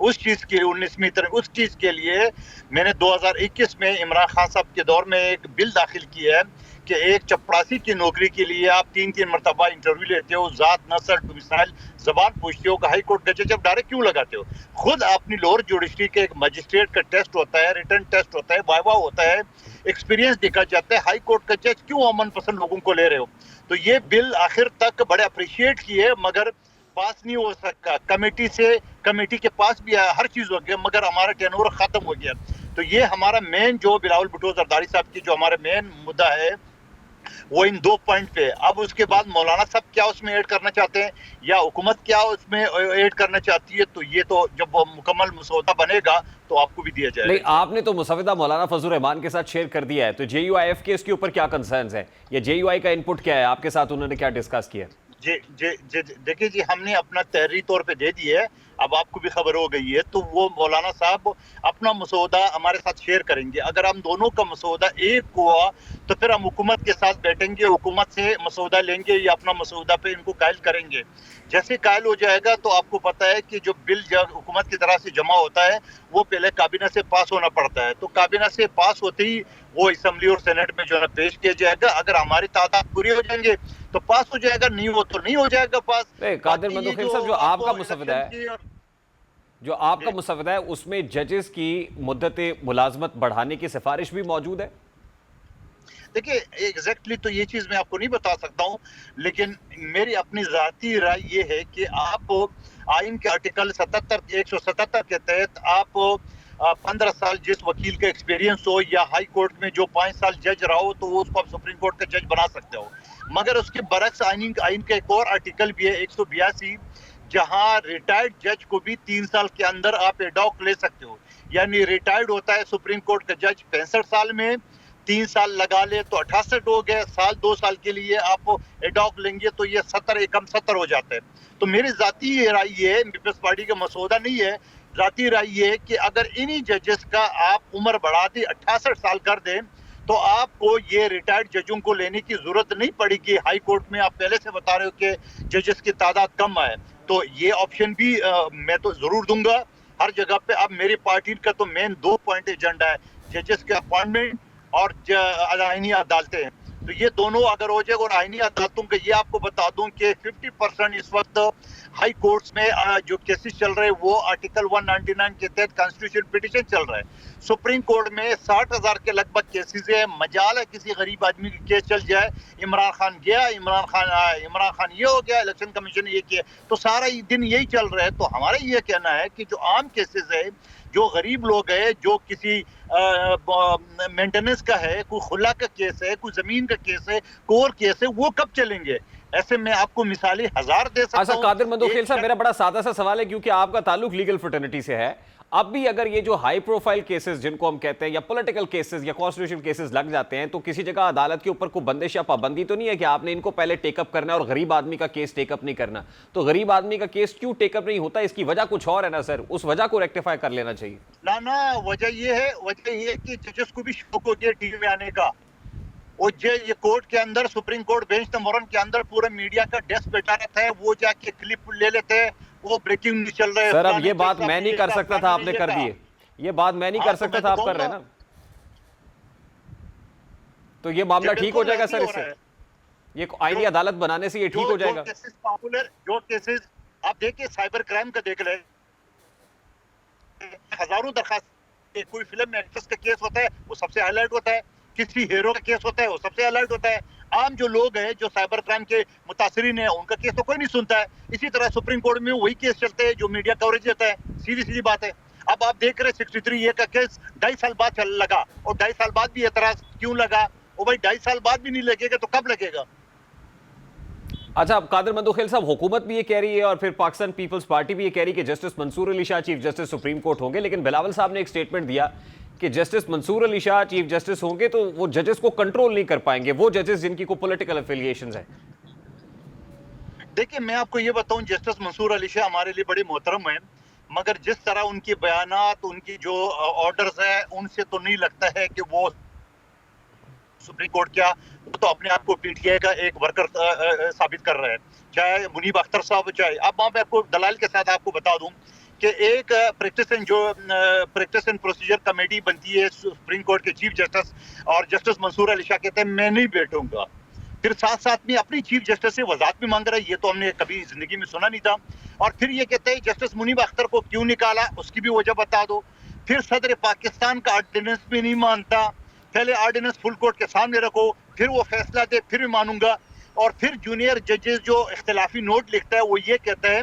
اس چیز کے 19ویں اس چیز کے لیے میں نے 2021 میں عمران خان صاحب کے دور میں ایک بل داخل کیا ہے کہ ایک چپڑاسی کی نوکری کے لیے آپ 3 مرتبہ انٹرویو لیتے ہو, ذات نسل ڈومیسائل زبان پوچھتے ہو کہ ہائی کورٹ کا جج اب ڈائریکٹ کیوں لگاتے ہو. خود اپنی لوور جوڈیشری کے ایک مجسٹریٹ کا ٹیسٹ ہوتا ہے, ریٹن ٹیسٹ ہوتا ہے, وائوا ہوتا ہے, ایکسپیرینس دیکھا جاتا ہے. ہائی کورٹ کا جج کیوں امن پسند لوگوں کو لے رہے ہو؟ تو یہ بل آخر تک بڑے اپریشیٹ کیے مگر پاس نہیں ہو سکا. کمیٹی کے پاس بھی آیا, ہر چیز ہو گیا مگر ہمارا ٹینور ختم ہو گیا. تو یہ ہمارا مین جو بلاول بھٹو زرداری صاحب کی جو ہمارا مین مدعا ہے وہ ان 2 پوائنٹ پہ. اب اس کے بعد مولانا صاحب کیا اس میں ایڈ کرنا چاہتے ہیں یا حکومت کیا اس میں ایڈ کرنا چاہتی ہے, تو یہ تو جب مکمل مسودہ بنے گا تو آپ کو بھی دیا جائے گا. نہیں, آپ نے تو مسودہ مولانا فضل الرحمان کے ساتھ شیئر کر دیا ہے, تو جے یو آئی ایف کے اس کے اوپر کیا کنسرنز ہیں, یا جے یو آئی کا انپٹ کیا ہے آپ کے ساتھ, انہوں نے کیا ڈسکس کیا؟ دیکھیں جی, ہم نے اپنا تحریری طور پہ دے دی ہے, اب آپ کو بھی خبر ہو گئی ہے, تو وہ مولانا صاحب اپنا مسودہ ہمارے ساتھ شیئر کریں گے. اگر ہم دونوں کا مسودہ ایک ہوا تو پھر ہم حکومت کے ساتھ بیٹھیں گے, حکومت سے مسودہ لیں گے یا اپنا مسودہ پہ ان کو قائل کریں گے. جیسے قائل ہو جائے گا تو آپ کو پتہ ہے کہ جو بل جب حکومت کی طرف سے جمع ہوتا ہے وہ پہلے کابینہ سے پاس ہونا پڑتا ہے, تو کابینہ سے پاس ہوتے ہی وہ اسمبلی اور سینٹ میں جو ہے پیش کیا جائے گا. اگر ہماری تعداد پوری ہو جائیں گے تو پاس ہو جائے گا, نہیں ہو تو نہیں ہو جائے گا پاس. قادر مندوخیل صاحب, جو آپ کا مسودہ ہے اس میں ججز کی مدت ملازمت بڑھانے کی سفارش بھی موجود ہے؟ دیکھیں ایگزیکٹلی تو یہ چیز میں آپ کو نہیں بتا سکتا ہوں, لیکن میری اپنی ذاتی رائے یہ ہے کہ آپ آئین کے آرٹیکل 177 کے تحت آپ 15 سال جس وکیل کا ایکسپیرینس ہو یا ہائی کورٹ میں جو 5 سال جج رہا ہو تو وہ اس کو آپ سپریم کورٹ کا جج بنا سکتے ہو. مگر اس کے برعکس آئین کا ایک اور آرٹیکل بھی ہے 182, جہاں ریٹائرڈ جج کو بھی 3 سال کے اندر آپ ایڈاک لے سکتے ہو. یعنی ریٹائرڈ ہوتا ہے سپریم کورٹ کا جج 65 سال میں, 3 سال لگا لے تو 68 ہو گئے, 2 سال کے لیے آپ ایڈاک لیں گے تو یہ 70 ہو جاتا ہے. تو میری ذاتی رائے یہ ہے, پیپلز پارٹی کا مسودہ نہیں ہے, ذاتی رائے یہ ہے کہ اگر انہی ججز کا آپ عمر بڑھا دی 68 سال کر دیں تو آپ کو یہ ریٹائرڈ ججوں کو لینے کی ضرورت نہیں پڑے گی ہائی کورٹ میں. آپ پہلے سے بتا رہے ہو کہ ججز کی تعداد کم آئے, تو یہ آپشن بھی میں تو ضرور دوں گا ہر جگہ پہ. اب میری پارٹی کا تو مین 2 پوائنٹ ایجنڈا ہے, ججز کے اپوائنٹمنٹ اور آئینی عدالتیں. تو یہ دونوں اگر ہو جائے, اور آئینی عدالتوں کا یہ آپ کو بتا دوں کہ 50% اس وقت ہائی کورٹس میں جو کیسز چل رہے ہیں وہ آرٹیکل 199 کے تحت کانسٹیٹیوشن پیٹیشن چل رہا ہے. سپریم کورٹ میں 60,000 کے لگ بھگ کیسز ہیں. مجال ہے کسی غریب آدمی کی کیس چل جائے, عمران خان گیا, عمران خان یہ ہو گیا, الیکشن کمیشن نے یہ کیا, تو سارا دن یہی چل رہا ہے. تو ہمارا یہ کہنا ہے کہ جو عام کیسز ہے, جو غریب لوگ ہیں, جو کسی مینٹیننس کا ہے, کوئی خلا کا کیس ہے, کوئی زمین کا کیس ہے, کوئی اور کیس ہے, وہ کب چلیں گے؟ ایسے میں آپ کو مثالیں 1000 دے سکتا ہوں. قادر مندوخیل صاحب, میرا بڑا سادہ سا سوال ہے, کیونکہ آپ کا تعلق لیگل فرٹرنٹی سے ہے. اب بھی اگر یہ جو ہائی پروفائل کیسز جن کو ہم کہتے ہیں, یا پولیٹیکل کیسز یا کانسٹیٹیوشن کیسز لگ جاتے ہیں, تو کسی جگہ عدالت کے اوپر کوئی بندش یا پابندی تو نہیں ہے کہ آپ نے ان کو پہلے ٹیک اپ کرنا ہے اور غریب آدمی کا کیس ٹیک اپ نہیں کرنا؟ تو غریب آدمی کا کیس کیوں ٹیک اپ نہیں ہوتا؟ اس کی وجہ کچھ اور ہے نا سر, اس وجہ کو ریکٹیفائی کر لینا چاہیے. نا وجہ یہ ہے کہ ججز کو بھی شوق ہو گیا ٹی وی میں آنے کا. اور یہ کورٹ کے اندر, سپریم کورٹ بینچ نمبر 1 کے اندر پورا میڈیا کا ڈیسک بیٹھا رہتا ہے, وہ جا کے کلپ لے لیتے ہیں, وہ بریکنگ نیوز چل رہا ہے. سر اب یہ بات میں نہیں کر سکتا تھا, آپ نے کر دی ہے. یہ بات میں نہیں کر سکتا تھا, آپ کر رہے ہیں نا. تو یہ معاملہ ٹھیک ہو جائے گا سر, اس سے یہ آئینی عدالت بنانے سے یہ ٹھیک ہو جائے گا؟ جو کیسز آپ دیکھیں, سائبر کرائم کا دیکھ لیں, ہزاروں درخواست. کوئی فلم میں ایکٹریس کا کیس ہوتا ہے وہ سب سے ہائی لائٹ ہوتا ہے, کسی ہیرو کا کیس ہوتا ہے وہ سب سے الرٹ ہوتا ہے. عام جو لوگ ہیں جو سائبر کرائم کے متاثرین ہیں ان کا کیس تو کوئی نہیں سنتا ہے. اسی طرح سپریم کورٹ میں وہی کیس چلتے ہیں جو میڈیا کوریج دیتا ہے. سیدھی بات ہے. اب آپ دیکھ رہے 63A کا کیس 2.5 سال بعد لگا, اور 2.5 سال بعد بھی اعتراض کیوں لگا؟ اور بھائی 2.5 سال بعد بھی نہیں لگے گا تو کب لگے گا؟ اچھا, قادر مندوخیل صاحب, حکومت بھی یہ کہہ رہی ہے اور پھر پاکستان پیپلز پارٹی بھی یہ کہہ رہی ہے کہ جسٹس منصور Ali Shah chief justice supreme court ہوں گے, لیکن بلاول صاحب نے ایک سٹیٹمنٹ دیا کہ جسٹس منصور علی شاہ چیف جسٹس ہوں گے تو وہ ججز کو کنٹرول نہیں کر پائیں گے, وہ ججز جن کی کوئی پولیٹیکل افیلیشنز ہیں. دیکھیں میں آپ کو یہ بتاؤں, جسٹس منصور علی شاہ ہمارے لیے بڑے محترم ہیں, مگر جس طرح ان کے بیانات, ان کی جو آرڈرز ہیں, ان سے تو نہیں لگتا ہے کہ وہ سپریم کورٹ کیا, وہ تو اپنے آپ کو پی ٹی آئی کا ایک ورکر ثابت کر رہے ہیں, چاہے منیب اختر صاحب, چاہے اب میں آپ کو دلائل کے ساتھ آپ کو بتا دوں کہ ایک پریکٹس اینڈ پروسیجر کمیٹی بنتی ہے سپریم کورٹ کے چیف جسٹس، اور جسٹس منصور علی شاہ کہتے ہیں میں نہیں بیٹھوں گا، پھر ساتھ ساتھ میں اپنی چیف جسٹس سے وضاحت بھی مانگ رہا ہے، یہ تو ہم نے کبھی زندگی میں سنا نہیں تھا، اور پھر یہ کہتے ہیں جسٹس منیب اختر کو کیوں نکالا اس کی بھی وجہ بتا دو، پھر صدر پاکستان کا آرڈیننس بھی نہیں مانتا، پہلے آرڈیننس فل کورٹ کے سامنے رکھو پھر وہ فیصلہ دے پھر بھی مانوں گا، اور پھر جونیئر ججز جو اختلافی نوٹ لکھتا ہے وہ یہ کہتا ہے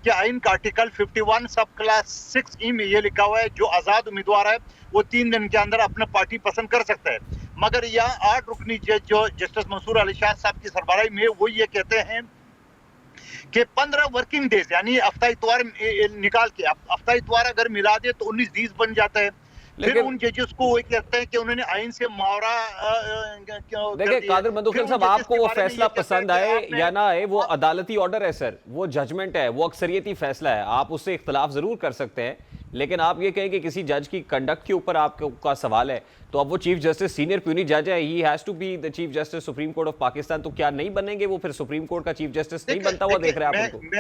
کہ آئین کا آرٹیکل 51 سب کلاس 6E میں یہ لکھا ہوا ہے جو آزاد امیدوار ہے وہ 3 دن کے اندر اپنا پارٹی پسند کر سکتا ہے، مگر یہاں 8 رکنی جج جو جسٹس منصور علی شاہ صاحب کی سربراہی میں وہ یہ کہتے ہیں کہ 15 ورکنگ ڈیز یعنی ہفتہ اتوار نکال کے ہفتہ اتوار اگر ملا دے تو 19 دیز بن جاتا ہے، پھر ان ججز کو وہ کہتے ہیں کہ انہوں نے آئین سے ماورا دیکھیں قادر مندوخیل صاحب، آپ کو وہ فیصلہ پسند آئے یا نہ آئے وہ عدالتی آرڈر ہے سر، وہ ججمنٹ ہے، وہ اکثریتی فیصلہ ہے، آپ اس سے اختلاف ضرور کر سکتے ہیں، لیکن آپ یہ کہیں کہ کسی جج کی کنڈکٹ کے اوپر آپ کا سوال ہے تو اب وہ چیف جسٹس سینئر پیونی جج ہے، he has to be the chief justice supreme court of Pakistan, تو کیا نہیں بنیں گے وہ پھر سپریم کورٹ کا چیف جسٹس نہیں بنتا ہوا دیکھ رہے ہیں آپ ان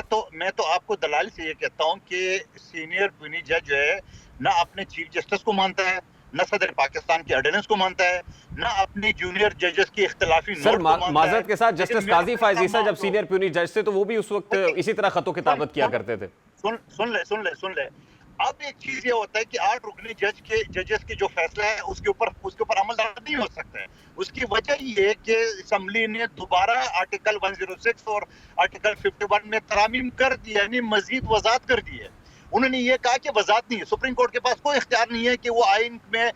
کو؟ میں تو آپ کو دلائل سے یہ کہتا ہوں کہ سینئر پیونی جج جو ہے نہ اپنے چیف جسٹس کو مانتا ہے، نہ صدر پاکستان کی آرڈیننس کو مانتا ہے، نہ اپنی جونیئر ججز کی اختلافی نوٹ کو مانتا ہے۔ معذرت کے ساتھ جسٹس قاضی فائز عیسیٰ جب سینئر پیونی جج تھے تو وہ بھی اس وقت اسی طرح خط و کتابت کیا کرتے تھے۔ سن لے اب ایک چیز یہ ہوتا ہے کہ 8 رکنی ججز کے جو فیصلہ ہے اس کے اوپر عمل درآمد نہیں ہو سکتا ہے، اس کی وجہ یہ کہ اسمبلی نے دوبارہ آرٹیکل 106 اور آرٹیکل 51 میں ترامیم کر دی، یعنی مزید وضاحت کر دی ہے، انہوں نے یہ کہا کہ وضاحت نہیں ہے، سپریم کورٹ کے پاس کوئی اختیار نہیں ہے کہ وہ آئین میں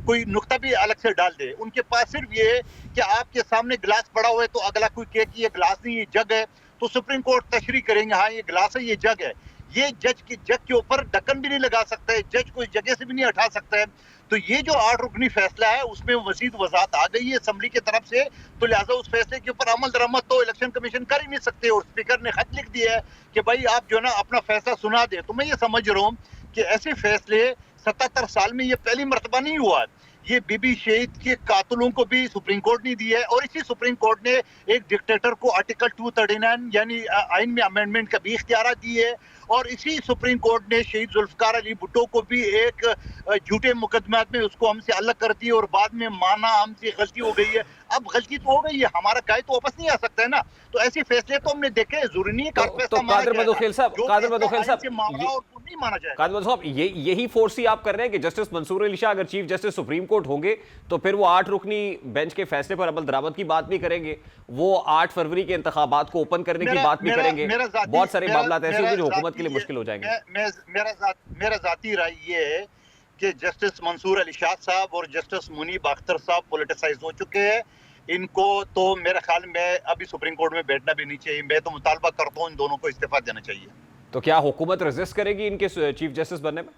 کوئی نقطہ بھی الگ سے ڈال دے، ان کے پاس صرف یہ ہے کہ آپ کے سامنے گلاس پڑا ہوا ہے تو اگلا کوئی کہے کہ یہ گلاس نہیں یہ جگ ہے تو سپریم کورٹ تشریح کریں گے ہاں یہ گلاس ہے یہ جگ ہے، یہ جج کے اوپر ڈکن بھی نہیں لگا سکتا ہے، جج کو اس جگہ سے بھی نہیں ہٹا سکتا ہے، تو یہ جو 8 رکنی فیصلہ ہے اس میں مزید وضاحت آ گئی ہے اسمبلی کی طرف سے، تو لہٰذا اس فیصلے کے اوپر عمل درآمد تو الیکشن کمیشن کر ہی نہیں سکتے، اور اسپیکر نے خط لکھ دیا ہے کہ بھائی آپ جو ہے نا اپنا فیصلہ سنا دے، تو میں یہ سمجھ رہا ہوں کہ ایسے فیصلے 77 سال میں یہ پہلی مرتبہ نہیں ہوا ہے، یہ بی بی شہید کے قاتلوں کو بھی سپریم کورٹ نہیں دی ہے، اور اسی سپریم کورٹ نے ایک ڈکٹیٹر کو آرٹیکل 239 یعنی آئین میں امینڈمنٹ کا بھی اختیارات دی ہے، اور اسی سپریم کورٹ نے شہید ذوالفقار علی بھٹو کو بھی ایک جھوٹے مقدمات میں اس کو ہم سے الگ کر دی اور بعد میں مانا ہم سے غلطی ہو گئی ہے، اب غلطی تو ہو گئی ہے، ہمارا قائد تو واپس نہیں آ سکتا ہے نا، تو ایسے فیصلے تو ہم نے دیکھے، ضروری نہیں ہے تو قادر مندوخیل صاحب یہی فورسی آپ کر رہے ہیں کہ جسٹس منصور علی شاہ اگر چیف جسٹس سپریم کورٹ ہوں گے تو پھر وہ 8 رکنی بینچ کے فیصلے پر عمل درآمد کی بات بھی کریں گے، وہ 8 فروری کے انتخابات کو اوپن کرنے کی بات بھی کریں گے، بہت سارے معاملات ایسے ہیں جو حکومت کے لیے مشکل ہو جائیں گے۔ میرا ذاتی رائے یہ ہے کہ جسٹس منصور علی شاہ صاحب اور جسٹس منیب اختر صاحب پولیٹیسائز ہو چکے ہیں، ان کو تو میرے خیال میں ابھی سپریم کورٹ میں بیٹھنا بھی نہیں چاہیے، میں تو مطالبہ کرتا ہوں ان دونوں کو استعفیٰ دینا چاہیے۔ تو کیا حکومت ریزسٹ کرے گی ان کے چیف جسٹس بننے میں؟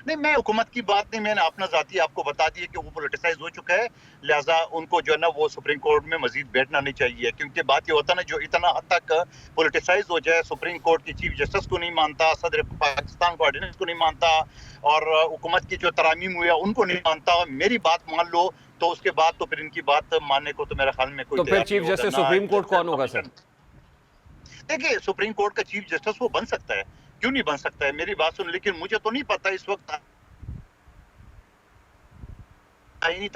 نہیں، میں حکومت کی بات نہیں، میں نے اپنا ذاتی آپ کو بتا دیا کہ وہ پولیٹیسائز ہو چکا ہے، لہٰذا ان کو جو ہے نا وہ سپریم کورٹ میں مزید بیٹھنا نہیں چاہیے، کیونکہ بات یہ ہوتا ہے نا جو اتنا حد تک پولیٹیسائز ہو جائے، سپریم کورٹ کی چیف جسٹس کو نہیں مانتا، صدر پاکستان کو آرڈیننس کو نہیں مانتا، اور حکومت کی جو ترامیم ہوئی ان کو نہیں مانتا، میری بات مان لو تو اس کے بعد تو پھر ان کی بات ماننے کو تو میرے خیال میں کوئی تو پھر چیف جسٹس سپریم کورٹ کون ہوگا سر؟ دیکھیں سپریم کورٹ کا چیف جسٹس وہ بن سکتا ہے، کیوں نہیں بن سکتا ہے، میری بات سن، لیکن مجھے تو نہیں پتا اس وقت 18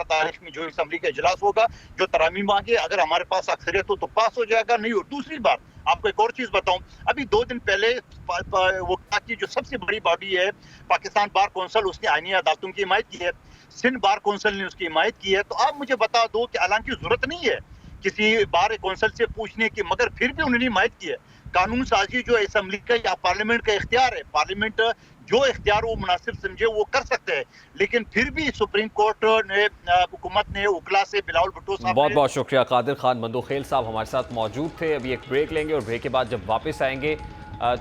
تاریخ میں جو اسمبلی کا اجلاس ہوگا، جو ترامیم آگے اگر ہمارے پاس اکثریت ہو تو پاس ہو جائے گا، نہیں ہو۔ دوسری بات آپ کو ایک اور چیز بتاؤں، ابھی 2 دن پہلے وقت کی جو سب سے بڑی باڈی ہے پاکستان بار کونسل، اس نے آئینی عدالتوں کی حمایت کی ہے، سندھ بار کونسل نے اس کی حمایت کی ہے، تو آپ مجھے بتا دو کہ حالانکہ ضرورت نہیں ہے کسی بار کونسل سے پوچھنے کی، مگر پھر بھی انہوں نے حمایت کی ہے۔ قانون سازی جو اسمبلی کا یا پارلیمنٹ کا اختیار ہے، پارلیمنٹ جو اختیار وہ مناسب سمجھے وہ کر سکتے ہیں، لیکن پھر بھی سپریم کورٹ نے حکومت نے اوکلا سے بلاول بھٹو صاحب بہت بہت شکریہ قادر خان مندوخیل صاحب ہمارے ساتھ موجود تھے۔ ابھی ایک بریک لیں گے اور بریک کے بعد جب واپس آئیں گے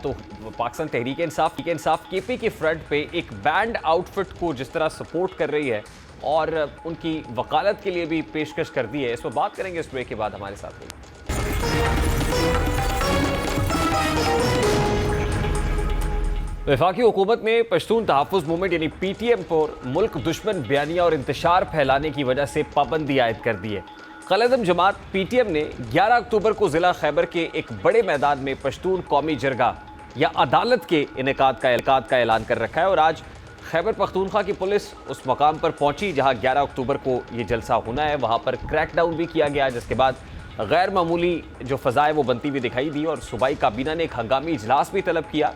تو پاکستان تحریک انصاف کے پی کے فرنٹ پہ ایک بینڈ آؤٹ فٹ کو جس طرح سپورٹ کر رہی ہے اور ان کی وکالت کے لیے بھی پیشکش کر دی ہے، اس پر بات کریں گے اس بریک کے بعد، ہمارے ساتھ رہیے۔ وفاقی حکومت نے پشتون تحفظ موومنٹ یعنی پی ٹی ایم پر ملک دشمن بیانیہ اور انتشار پھیلانے کی وجہ سے پابندی عائد کر دی ہے۔ قلعدم جماعت پی ٹی ایم نے 11 اکتوبر کو ضلع خیبر کے ایک بڑے میدان میں پشتون قومی جرگہ یا عدالت کے انعقاد کا اعلان کر رکھا ہے، اور آج خیبر پختونخوا کی پولیس اس مقام پر پہنچی جہاں 11 اکتوبر کو یہ جلسہ ہونا ہے۔ وہاں پر کریک ڈاؤن بھی کیا گیا، جس کے بعد غیر معمولی جو فضائیں وہ بنتی ہوئی دکھائی دی، اور صوبائی کابینہ نے ایک ہنگامی اجلاس بھی طلب کیا۔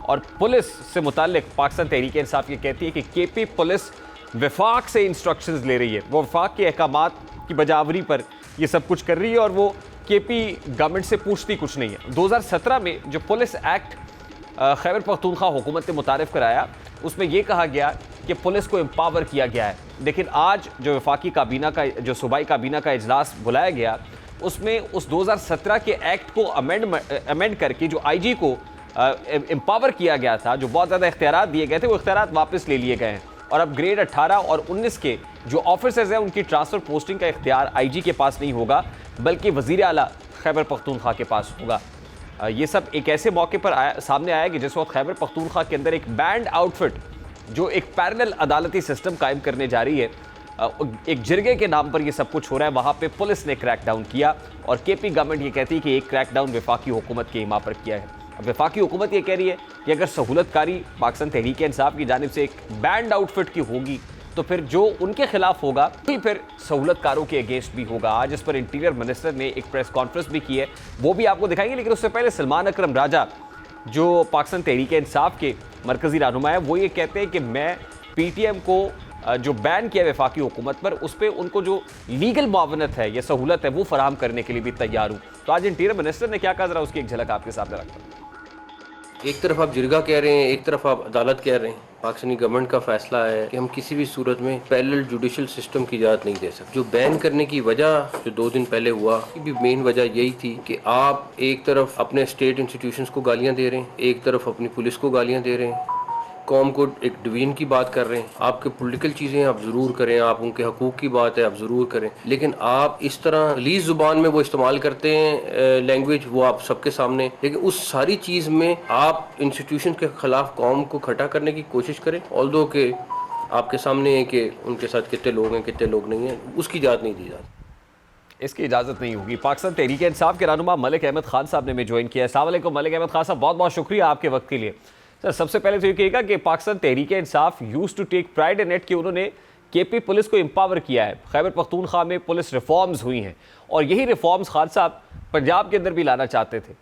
اور پولیس سے متعلق پاکستان تحریک انصاف یہ کہتی ہے کہ کے پی پولیس وفاق سے انسٹرکشنز لے رہی ہے، وہ وفاق کے احکامات کی بجاوری پر یہ سب کچھ کر رہی ہے، اور وہ کے پی گورنمنٹ سے پوچھتی کچھ نہیں ہے۔ 2017 میں جو پولیس ایکٹ خیبر پختونخوا حکومت نے متعارف کرایا، اس میں یہ کہا گیا کہ پولیس کو امپاور کیا گیا ہے، لیکن آج جو وفاقی کابینہ کا جو صوبائی کابینہ کا اجلاس بلایا گیا، اس میں اس 2017 کے ایکٹ کو امینڈ کر کے جو آئی جی کو امپاور کیا گیا تھا، جو بہت زیادہ اختیارات دیے گئے تھے، وہ اختیارات واپس لے لیے گئے ہیں، اور اب گریڈ 18 اور 19 کے جو آفیسرز ہیں ان کی ٹرانسفر پوسٹنگ کا اختیار آئی جی کے پاس نہیں ہوگا، بلکہ وزیر اعلیٰ خیبر پختونخوا کے پاس ہوگا۔ یہ سب ایک ایسے موقع پر سامنے آیا کہ جس وقت خیبر پختونخوا کے اندر ایک بینڈ آؤٹ فٹ جو ایک پیرلل عدالتی سسٹم قائم کرنے جا رہی ہے، ایک جرگے کے نام پر یہ سب کچھ ہو رہا ہے، وہاں پہ پولیس نے کریک ڈاؤن کیا، اور کے پی گورنمنٹ یہ کہتی ہے کہ ایک کریک ڈاؤن وفاقی حکومت کے ایما پر کیا ہے۔ اب وفاقی حکومت یہ کہہ رہی ہے کہ اگر سہولت کاری پاکستان تحریک انصاف کی جانب سے ایک بینڈ آؤٹ فٹ کی ہوگی تو پھر جو ان کے خلاف ہوگا پھر سہولت کاروں کے اگینسٹ بھی ہوگا۔ آج اس پر انٹیریئر منسٹر نے ایک پریس کانفرنس بھی کی ہے، وہ بھی آپ کو دکھائیں گے، لیکن اس سے پہلے سلمان اکرم راجہ جو پاکستان تحریک انصاف کے مرکزی رہنما ہے، وہ یہ کہتے ہیں کہ میں پی ٹی ایم کو جو بین کیا وفاقی حکومت پر، اس پہ ان کو جو لیگل معاونت ہے یا سہولت ہے وہ فراہم کرنے کے لیے بھی تیار ہوں۔ تو آج انٹیریئر منسٹر نے کیا کہا، ذرا اس کی ایک جھلک آپ کے سامنے رکھتا ہوں۔ ایک طرف آپ جرگہ کہہ رہے ہیں، ایک طرف آپ عدالت کہہ رہے ہیں۔ پاکستانی گورنمنٹ کا فیصلہ ہے کہ ہم کسی بھی صورت میں پیرلل جوڈیشل سسٹم کی اجازت نہیں دے سکتے۔ جو بین کرنے کی وجہ جو 2 دن پہلے ہوا، کی بھی مین وجہ یہی تھی کہ آپ ایک طرف اپنے اسٹیٹ انسٹیٹیوشنز کو گالیاں دے رہے ہیں، ایک طرف اپنی پولیس کو گالیاں دے رہے ہیں، قوم کو ایک ڈویژن کی بات کر رہے ہیں۔ آپ کے پولیٹیکل چیزیں آپ ضرور کریں، آپ ان کے حقوق کی بات ہے آپ ضرور کریں، لیکن آپ اس طرح غلیظ زبان میں وہ استعمال کرتے ہیں لینگویج، وہ آپ سب کے سامنے، لیکن اس ساری چیز میں آپ انسٹیٹیوشن کے خلاف قوم کو کھٹا کرنے کی کوشش کریں، آلدو کہ آپ کے سامنے ہے کہ ان کے ساتھ کتنے لوگ ہیں کتنے لوگ نہیں ہیں، اس کی اجازت نہیں دی جاتی، اس کی اجازت نہیں ہوگی۔ پاکستان تحریک انصاف کے رہنما ملک احمد خان صاحب نے ہمیں جوائن کیا ہے۔ السلام علیکم ملک احمد خان صاحب، بہت بہت شکریہ آپ کے وقت کے لیے۔ سر سب سے پہلے تو یہ کہے گا کہ Pakistan Tehreek Insaf used to take pride in it کہ انہوں نے کے پی پولیس کو امپاور کیا ہے، خیبر پختونخوا میں پولیس ریفارمز ہوئی ہیں، اور یہی ریفارمز خان صاحب پنجاب کے اندر بھی لانا چاہتے تھے،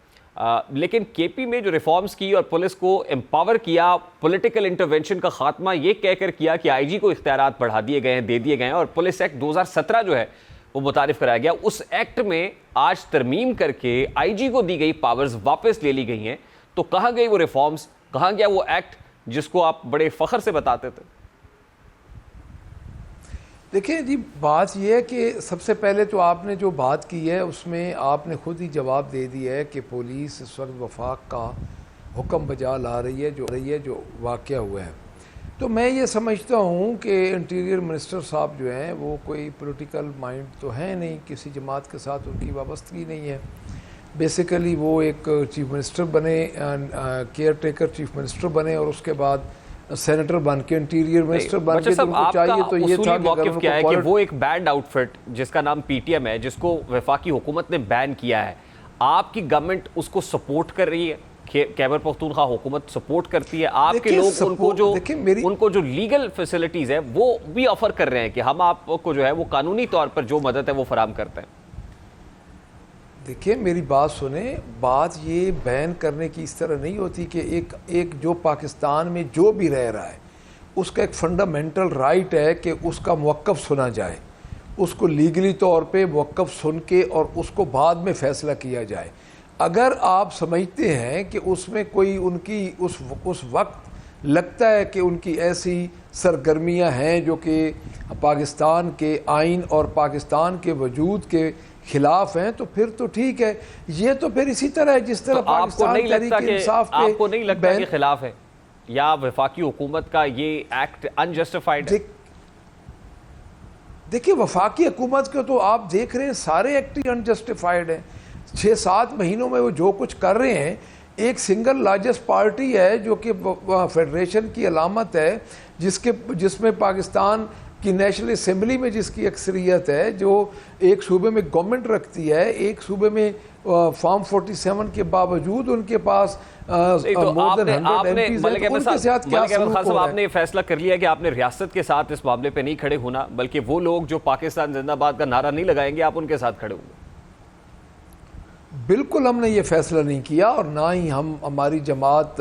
لیکن کے پی میں جو ریفارمز کی اور پولیس کو امپاور کیا، پولیٹیکل انٹرونشن کا خاتمہ یہ کہہ کر کیا کہ آئی جی کو اختیارات بڑھا دیے گئے ہیں، دے دیے گئے ہیں، اور پولیس ایکٹ 2017 جو ہے وہ متعارف کرایا گیا، اس ایکٹ میں آج ترمیم کر کے آئی جی کو دی گئی پاورز واپس لے لی گئی ہیں، تو کہاں گئی وہ ریفارمز، کہاں گیا وہ ایکٹ جس کو آپ بڑے فخر سے بتاتے تھے؟ دیکھیں جی، بات یہ ہے کہ سب سے پہلے تو آپ نے جو بات کی ہے اس میں آپ نے خود ہی جواب دے دیا ہے کہ پولیس اس وقت وفاق کا حکم بجا لا رہی ہے جو واقعہ ہوا ہے۔ تو میں یہ سمجھتا ہوں کہ انٹیریئر منسٹر صاحب جو ہیں وہ کوئی پولیٹیکل مائنڈ تو ہے نہیں، کسی جماعت کے ساتھ ان کی وابستگی نہیں ہے، بیسیکلی وہ ایک چیف منسٹر بنے، کیئر ٹیکر چیف منسٹر بنے، اور اس کے بعد سینیٹر بن کے انٹیریئر منسٹر بن کے ان کو چاہیے تو یہ تھا موقف کیا ہے کہ وہ ایک بینڈ آؤٹ فٹ جس کا نام پی ٹی ایم ہے، جس کو وفاقی حکومت نے بین کیا ہے، آپ کی گورنمنٹ اس کو سپورٹ کر رہی ہے، خیبر پختونخوا حکومت سپورٹ کرتی ہے، آپ کے لوگ ان کو جو لیگل فیسلٹیز ہے وہ بھی آفر کر رہے ہیں کہ ہم آپ کو جو ہے وہ قانونی طور پر جو مدد ہے وہ فراہم کرتے ہیں؟ دیکھیں میری بات سنیں، بات یہ بین کرنے کی اس طرح نہیں ہوتی کہ ایک جو پاکستان میں جو بھی رہ رہا ہے اس کا ایک فنڈامنٹل رائٹ ہے کہ اس کا موقف سنا جائے، اس کو لیگلی طور پہ موقف سن کے اور اس کو بعد میں فیصلہ کیا جائے۔ اگر آپ سمجھتے ہیں کہ اس میں کوئی ان کی اس وقت لگتا ہے کہ ان کی ایسی سرگرمیاں ہیں جو کہ پاکستان کے آئین اور پاکستان کے وجود کے خلاف ہیں، تو پھر تو ٹھیک ہے، یہ تو پھر اسی طرح ہے جس طرح پاکستان تحریک انصاف آپ کو نہیں لگتا کہ خلاف ہے یا وفاقی حکومت کا یہ ایکٹ انجسٹیفائڈ ہے؟ دیکھیں وفاقی حکومت کے تو آپ دیکھ رہے ہیں سارے ایکٹ ہی انجسٹیفائڈ ہیں، 6-7 مہینوں میں وہ جو کچھ کر رہے ہیں، ایک سنگل لارجسٹ پارٹی ہے جو کہ فیڈریشن کی علامت ہے، جس میں پاکستان کہ نیشنل اسمبلی میں جس کی اکثریت ہے, جو ایک صوبے میں گورنمنٹ رکھتی ہے, ایک صوبے میں فارم 47 کے باوجود ان کے پاس more than 100 MPs ہیں, تو ان کے ساتھ کیا سلوک ہو رہا ہے؟ آپ نے فیصلہ کر لیا کہ آپ نے ریاست کے ساتھ اس معاملے پہ نہیں کھڑے ہونا, بلکہ وہ لوگ جو پاکستان زندہ باد کا نعرہ نہیں لگائیں گے آپ ان کے ساتھ کھڑے ہوں گے. بالکل ہم نے یہ فیصلہ نہیں کیا, اور نہ ہی ہماری جماعت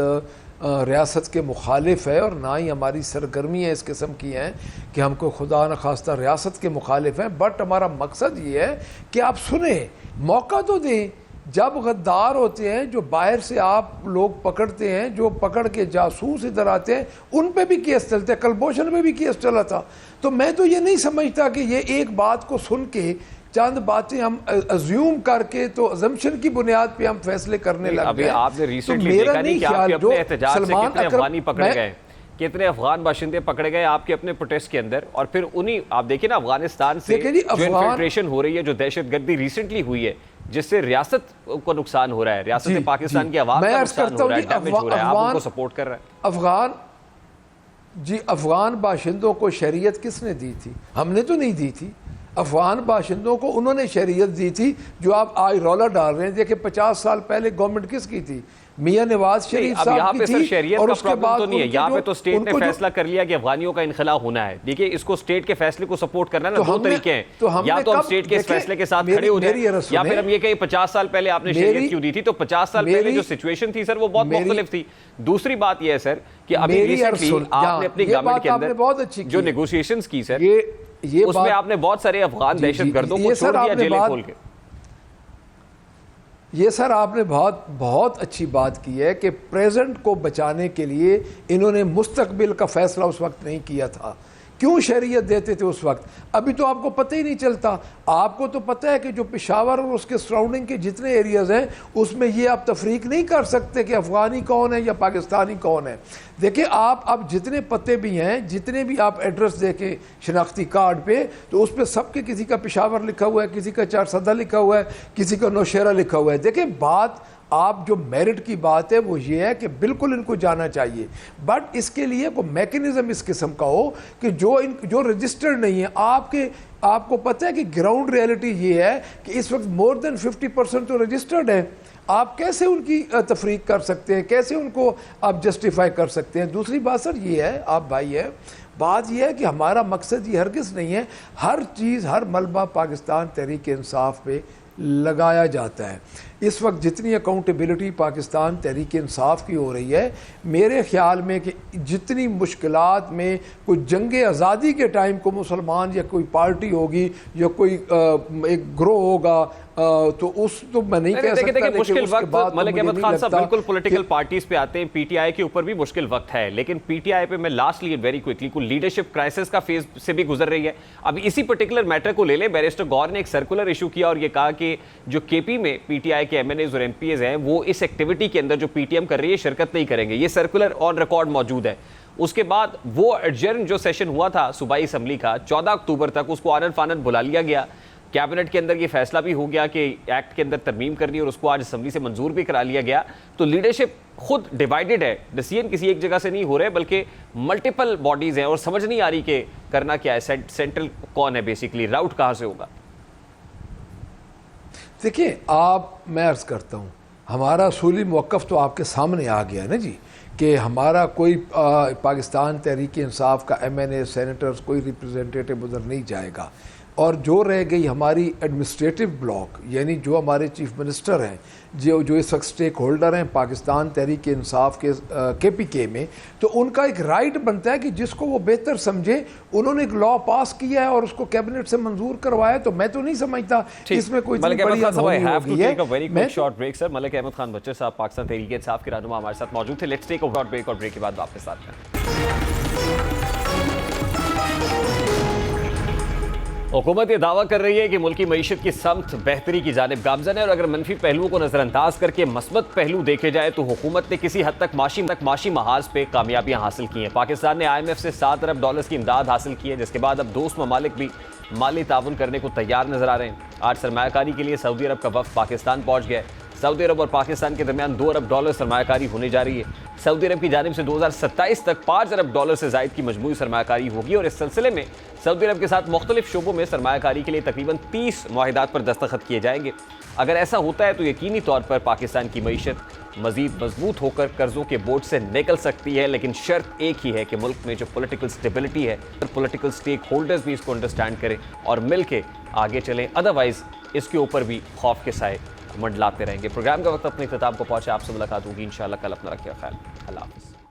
ریاست کے مخالف ہے, اور نہ ہی ہماری سرگرمیاں اس قسم کی ہیں کہ ہم کو خدا نخواستہ ریاست کے مخالف ہیں. بٹ ہمارا مقصد یہ ہے کہ آپ سنیں, موقع تو دیں. جب غدار ہوتے ہیں جو باہر سے آپ لوگ پکڑتے ہیں, جو پکڑ کے جاسوس ادھر آتے ہیں, ان پہ بھی کیس چلتے ہیں. کلبھوشن پہ بھی کیس چلا تھا. تو میں تو یہ نہیں سمجھتا کہ یہ ایک بات کو سن کے چند باتیں ہم ازیوم کر کے تو ازمپشن کی بنیاد پہ ہم فیصلے کرنے لگ گئے. ابھی آپ نے ریسنٹلی دیکھا نہیں کہ آپ کے اپنے احتجاج سے کتنے افغانی پکڑے گئے, کتنے افغان باشندے پکڑے گئے آپ کے اپنے پروٹیسٹ کے اندر, اور پھر انہی آپ دیکھیں نا افغانستان سے جو انفلٹریشن ہو رہی ہے, جو دہشت گردی ریسنٹلی ہوئی ہے, جس سے ریاست کو نقصان ہو رہا ہے, ریاست پاکستان کی عوام کا نقصان ہو رہا ہے, ڈیمیج ہو رہا ہے, آپ ان کو سپورٹ کر رہے ہیں. افغان باشندوں کو شریعت کس نے دی تھی؟ ہم نے تو نہیں دی تھی. افغان باشندوں کو انہوں نے شریعت دی تھی. جو آپ آج رولا ڈال رہے ہیں, دیکھیں 50 سال پہلے گورنمنٹ کس کی تھی؟ میاں نواز شریف صاحب کی تھی. اور اس کے بعد تو نہیں ہے, یہاں پہ تو اسٹیٹ نے فیصلہ کر لیا کہ افغانیوں کا انخلا ہونا ہے. دیکھیے اس کو اسٹیٹ کے فیصلے کو سپورٹ کرنا ہے نا, دو طریقے ہیں, یا تو ہم اسٹیٹ کے اس فیصلے کے ساتھ کھڑے ہو جائیں, یا پھر ہم یہ کہیں 50 سال پہلے آپ نے شریعت کیوں دی تھی. تو 50 سال پہلے جو سچویشن تھی سر وہ بہت مختلف تھی. دوسری بات یہ ہے سر کہ ابھی ریسنٹلی آپ نے اپنی گورنمنٹ کے اندر جو نیگوشیشنز کی سر, اس میں آپ نے بہت سارے افغان دہشت گردوں کو چھوڑ دیا جیلیں کھول کے. یہ سر آپ نے بہت اچھی بات کی ہے کہ پریزنٹ کو بچانے کے لیے انہوں نے مستقبل کا فیصلہ اس وقت نہیں کیا تھا. کیوں شریعت دیتے تھے اس وقت؟ ابھی تو آپ کو پتہ ہی نہیں چلتا. آپ کو تو پتہ ہے کہ جو پشاور اور اس کے سراؤنڈنگ کے جتنے ایریاز ہیں اس میں یہ آپ تفریق نہیں کر سکتے کہ افغانی کون ہے یا پاکستانی کون ہے. دیکھیں آپ اب جتنے پتے بھی ہیں, جتنے بھی آپ ایڈریس دیکھیں شناختی کارڈ پہ, تو اس پہ سب کے کسی کا پشاور لکھا ہوا ہے, کسی کا چارسدہ لکھا ہوا ہے, کسی کا نوشہرہ لکھا ہوا ہے. دیکھیں بات آپ جو میرٹ کی بات ہے وہ یہ ہے کہ بالکل ان کو جانا چاہیے, بٹ اس کے لیے کوئی میکنزم اس قسم کا ہو کہ جو رجسٹرڈ نہیں ہے. آپ کو پتہ ہے کہ گراؤنڈ ریئلٹی یہ ہے کہ اس وقت مور دین 50% تو رجسٹرڈ ہیں. آپ کیسے ان کی تفریق کر سکتے ہیں, کیسے ان کو آپ جسٹیفائی کر سکتے ہیں؟ دوسری بات سر یہ ہے, آپ بھائی ہے, بات یہ ہے کہ ہمارا مقصد یہ ہرگز نہیں ہے ہر چیز ہر ملبہ پاکستان تحریک انصاف پہ لگایا جاتا ہے. اس وقت جتنی اکاؤنٹیبلٹی پاکستان تحریک انصاف کی ہو رہی ہے, میرے خیال میں کہ جتنی مشکلات میں کوئی جنگ آزادی کے ٹائم کو مسلمان یا کوئی پارٹی ہوگی یا کوئی ایک گروہ ہوگا, تو میں نہیں کہہ سکتا. دیکھیں مشکل وقت ملک احمد خان صاحب بالکل پولیٹیکل پارٹیز پہ آتے ہیں, پی ٹی آئی کے اوپر بھی مشکل وقت ہے, لیکن پی ٹی آئی پہ میں لاسٹلی ویری کوئکلی کوئی لیڈرشپ کرائسس کا فیز سے بھی گزر رہی ہے. اب اسی پرٹیکولر میٹر کو لے لیں, بیرسٹر گور نے ایک سرکولر ایشو کیا اور یہ کہا کہ جو کے پی میں پی ٹی آئی کے ایم این ایز اور ایم پی ایز ہیں وہ اس ایکٹیویٹی کے اندر جو پی ٹی ایم کر رہی ہے شرکت نہیں کریں گے. یہ سرکولر آن ریکارڈ موجود ہے. اس کے بعد وہ ایڈجرن جو سیشن ہوا تھا صوبائی اسمبلی کا 14 اکتوبر تک, اس کو آنن فانن بلا لیا گیا. کیبنٹ کے اندر یہ فیصلہ بھی ہو گیا کہ ایکٹ کے اندر ترمیم کرنی, اور اس کو آج اسمبلی سے منظور بھی کرا لیا گیا. تو لیڈرشپ خود ڈیوائیڈڈ ہے, ڈیسیژن کسی ایک جگہ سے نہیں ہو رہے بلکہ ملٹیپل باڈیز ہیں, اور سمجھ نہیں آ رہی کہ کرنا کیا ہے, سینٹرل کون ہے, بیسیکلی راؤٹ کہاں سے ہوگا. دیکھیں میں عرض کرتا ہوں, ہمارا اصولی موقف تو آپ کے سامنے آ گیا ہے نا جی, کہ ہمارا کوئی پاکستان تحریک انصاف کا ایم این اے سینیٹرز کوئی ریپرزینٹیٹو ادھر نہیں جائے گا. اور جو رہ گئی ہماری ایڈمنسٹریٹو بلاک, یعنی جو ہمارے چیف منسٹر ہیں, جو اس وقت سٹیک ہولڈر ہیں پاکستان تحریک انصاف کے پی کے میں, تو ان کا ایک رائٹ بنتا ہے کہ جس کو وہ بہتر سمجھے. انہوں نے ایک لا پاس کیا ہے اور اس کو کیبنٹ سے منظور کروایا, تو میں تو نہیں سمجھتا اس میں کوئی بڑی انہونی ہوگی ہے. ملک احمد خان بچر صاحب پاکستان تحریک انصاف کے رہنما ہمارے ساتھ موجود تھے. Let's take a short break, اور بریک کے بعد واپس ساتھ ہیں. حکومت یہ دعویٰ کر رہی ہے کہ ملکی معیشت کی سمت بہتری کی جانب گامزن ہے, اور اگر منفی پہلوؤں کو نظر انداز کر کے مثبت پہلو دیکھے جائے تو حکومت نے کسی حد تک معاشی محاذ پہ کامیابیاں حاصل کی ہیں. پاکستان نے آئی ایم ایف سے $7 ارب کی امداد حاصل کی ہے, جس کے بعد اب دوست ممالک بھی مالی تعاون کرنے کو تیار نظر آ رہے ہیں. آج سرمایہ کاری کے لیے سعودی عرب کا وفد پاکستان پہنچ گیا ہے. سعودی عرب اور پاکستان کے درمیان $2 ارب سرمایہ کاری ہونے جا رہی ہے۔ سعودی عرب کی جانب سے 2027 تک $5 ارب سے زائد کی مجموعی سرمایہ کاری ہوگی اور اس سلسلے میں سعودی عرب کے ساتھ مختلف شعبوں میں سرمایہ کاری کے لیے تقریباً 30 معاہدات پر دستخط کیے جائیں گے۔ اگر ایسا ہوتا ہے تو یقینی طور پر پاکستان کی معیشت مزید مضبوط ہو کر قرضوں کے بوجھ سے نکل سکتی ہے، لیکن شرط ایک ہی ہے کہ ملک میں جو پولیٹیکل سٹیبلٹی ہے، پولیٹیکل سٹیک ہولڈرز بھی اس کو انڈرسٹینڈ کریں اور مل کے آگے چلیں، ادروائز اس کے اوپر بھی خوف کے سائے منڈلاتے رہیں گے۔ پروگرام کا وقت اپنے اختتام کو پہنچا، آپ سے ملاقات ہوگی انشاءاللہ کل۔ اپنا رکھیے خیال، اللہ حافظ۔